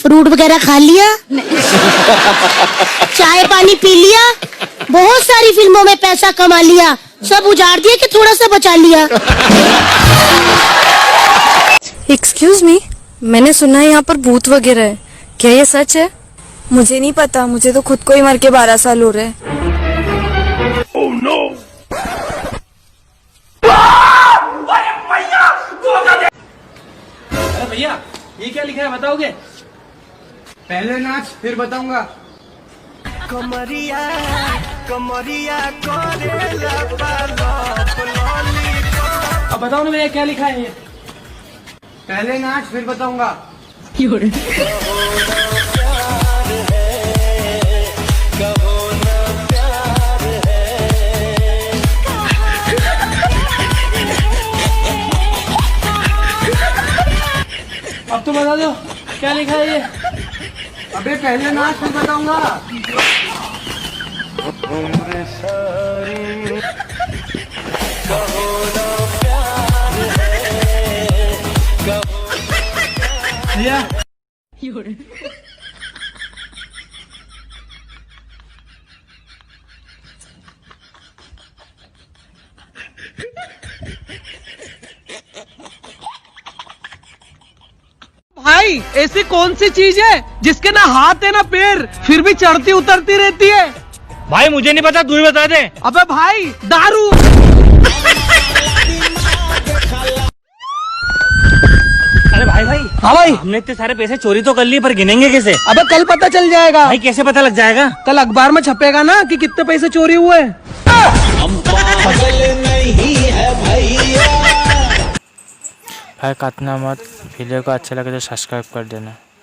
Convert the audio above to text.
Fruit वगैरह खा लिया? चाय पानी पी लिया? बहुत सारी फिल्मों में पैसा कमा लिया, सब उजाड़ दिया कि थोड़ा सा बचा लिया? एक्सक्यूज मी, मैंने सुना है यहाँ पर भूत वगैरह है, क्या ये सच है? मुझे नहीं पता, मुझे तो खुद को ही मर के 12 साल हो रहे हैं। Oh, no! अरे भैया, ये क्या लिखा है बताओगे? पहले नाच फिर बताऊंगा। कमरिया कमरिया करेला पालप लॉलीपॉप। अब बताओ ना भैया क्या लिखा है ये? पहले नाच फिर बताऊंगा। अब तो बता दो क्या लिखा है ये? अबे पहले नाच फिर बताऊंगा। भैया भाई ऐसी कौन सी चीज है जिसके ना हाथ है ना पैर, फिर भी चढ़ती उतरती रहती है? भाई मुझे नहीं पता, तू ही बता दे। अबे भाई दारू। अरे भाई हाँ भाई, हमने इतने सारे पैसे चोरी तो कर लिए, पर गिनेंगे कैसे? अबे कल पता चल जाएगा। भाई कैसे पता लग जाएगा? कल अखबार में छपेगा ना कि कितने पैसे चोरी हुए। भाई काटना मत, वीडियो को अच्छा लगे तो सब्सक्राइब कर देना।